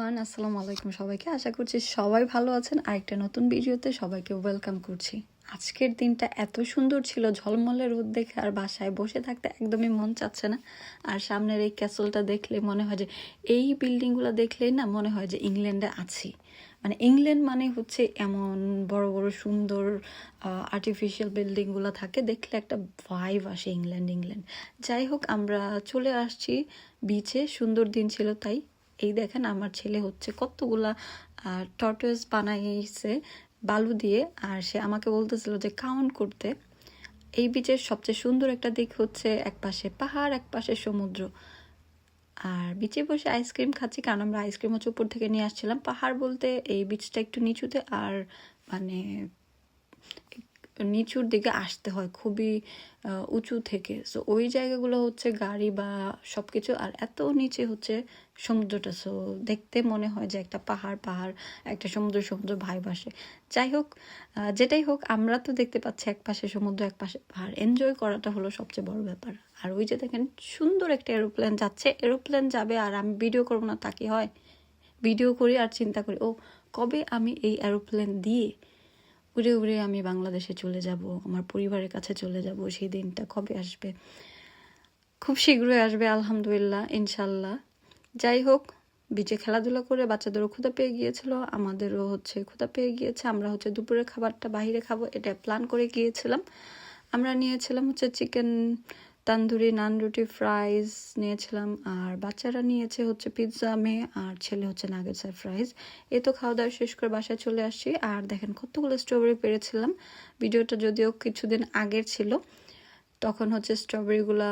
Everyone, আসসালামু আলাইকুম সবাইকে। আশা করছি সবাই ভালো আছেন। আরেকটা নতুন ভিডিওতে সবাইকে ওয়েলকাম করছি। আজকের দিনটা এত সুন্দর ছিল, ঝলমলে রোদ দেখে আর বাসায় বসে থাকতে একদমই মন চাচ্ছে না। আর সামনের এই ক্যাসেলটা দেখলে মনে হয় যে, এই বিল্ডিংগুলো দেখলেই না মনে হয় যে ইংল্যান্ডে আছি। মানে ইংল্যান্ড মানে হচ্ছে এমন বড় বড় সুন্দর আর্টিফিশিয়াল বিল্ডিংগুলো থাকে, দেখলে একটা ভাইব আসে ইংল্যান্ড ইংল্যান্ড। যাই হোক, আমরা চলে আসছি বিচে। সুন্দর দিন ছিল তাই। এই দেখেন আমার ছেলে হচ্ছে কতগুলা টর্টয়েস বানাইছে বালু দিয়ে, আর সে আমাকে বলতেছিল যে কাউন্ট করতে। এই বিচের সবচেয়ে সুন্দর একটা দিক হচ্ছে এক পাশে পাহাড়, এক পাশে সমুদ্র। আর বিচে বসে আইসক্রিম খাচ্ছি, কারণ আমরা আইসক্রিম হচ্ছে উপর থেকে নিয়ে আসছিলাম। পাহাড় বলতে এই বিচটা একটু নিচুতে, আর মানে নিচুর দিকে আসতে হয় খুবই উঁচু থেকে। সো ওই জায়গাগুলো হচ্ছে গাড়ি বা সব কিছু, আর এত নিচে হচ্ছে সমুদ্রটা। সো দেখতে মনে হয় যে একটা পাহাড় পাহাড়, একটা সমুদ্র সমুদ্র ভাইব আসে। যাই হোক, যেটাই হোক, আমরা তো দেখতে পাচ্ছি এক পাশে সমুদ্র এক পাশে পাহাড়। এনজয় করাটা হলো সবচেয়ে বড় ব্যাপার। আর ওই যে দেখেন সুন্দর একটা এরোপ্লেন যাচ্ছে। এরোপ্লেন যাবে আর আমি ভিডিও করবো না তা কি হয়? ভিডিও করি আর চিন্তা করি, ও কবে আমি এই এরোপ্লেন দিয়ে উড়ে উড়ে আমি বাংলাদেশে চলে যাব, আমার পরিবারের কাছে চলে যাব। সেই দিনটা কবে আসবে? খুব শীঘ্রই আসবে আলহামদুলিল্লাহ, ইনশাল্লাহ। যাই হোক, বিচে খেলাধুলা করে বাচ্চাদেরও ক্ষুধা পেয়ে গিয়েছিল, আমাদেরও হচ্ছে ক্ষুধা পেয়ে গিয়েছে। আমরা হচ্ছে দুপুরের খাবারটা বাইরে খাবো এটা প্ল্যান করে গিয়েছিলাম। আমরা নিয়েছিলাম হচ্ছে চিকেন তান্দুরি, নান, রুটি, ফ্রাইজ নিয়েছিলাম। আর বাচ্চারা নিয়েছে হচ্ছে পিৎজা, মেয়ে আর ছেলে হচ্ছে নাগেটস আর ফ্রাইজ। এই তো খাওয়া দাওয়া শেষ করে বাসায় চলে আসছি। আর দেখেন কতগুলো স্ট্রবেরি পেরেছিলাম। ভিডিওটা যদিও কিছুদিন আগের ছিল, তখন হচ্ছে স্ট্রবেরিগুলা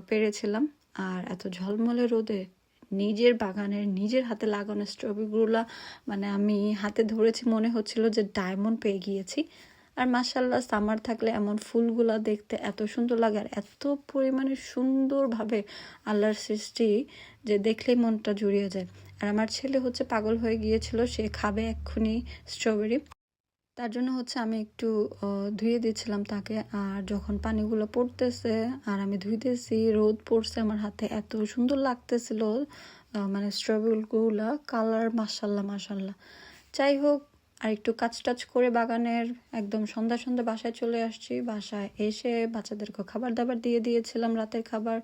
পেরেছিলাম। আর এত ঝলমলে রোদে নিজের বাগানের নিজের হাতে লাগানো স্ট্রবেরিগুলা মানে আমি হাতে ধরেছি, মনে হচ্ছিল যে ডায়মন্ড পেয়ে গিয়েছি। আর মাশাল্লাহ, সামার থাকলে এমন ফুলগুলা দেখতে এত সুন্দর লাগে, আর এত পরিমাণে সুন্দরভাবে আল্লাহর সৃষ্টি যে দেখলেই মনটা জুড়িয়ে যায়। আর আমার ছেলে হচ্ছে পাগল হয়ে গিয়েছিল, সে খাবে এক্ষুনি স্ট্রবেরি। তার জন্য হচ্ছে আমি একটু ধুয়ে দিচ্ছিলাম তাকে। আর যখন পানিগুলো পড়তেছে আর আমি ধুইতেছি, রোদ পড়ছে আমার হাতে, এত সুন্দর লাগতেছিল মানে স্ট্রবেরিগুলা কালার, মাশাল্লাহ মাশাল্লাহ। যাই হোক, আর একটু কাজ টাজ করে বাগানের একদম সন্ধ্যা সন্ধ্যা বাসায় চলে আসছি। বাসায় এসে বাচ্চাদেরকে খাবার দাবার দিয়ে দিয়েছিলাম, রাতের খাবার।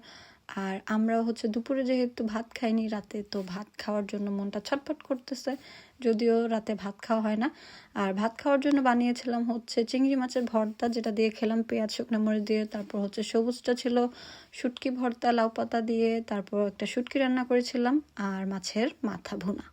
আর আমরা হচ্ছে দুপুরে যেহেতু ভাত খাইনি রাতে, তো ভাত খাওয়ার জন্য মনটা ছটফট করতেছে, যদিও রাতে ভাত খাওয়া হয় না। আর ভাত খাওয়ার জন্য বানিয়েছিলাম হচ্ছে চিংড়ি মাছের ভর্তা, যেটা দিয়ে খেলাম পেঁয়াজ শুকনো মরিচ দিয়ে। তারপর হচ্ছে সবুজটা ছিল শুটকি ভর্তা লাউ পাতা দিয়ে। তারপর একটা শুটকি রান্না করেছিলাম আর মাছের মাথা ভুনা।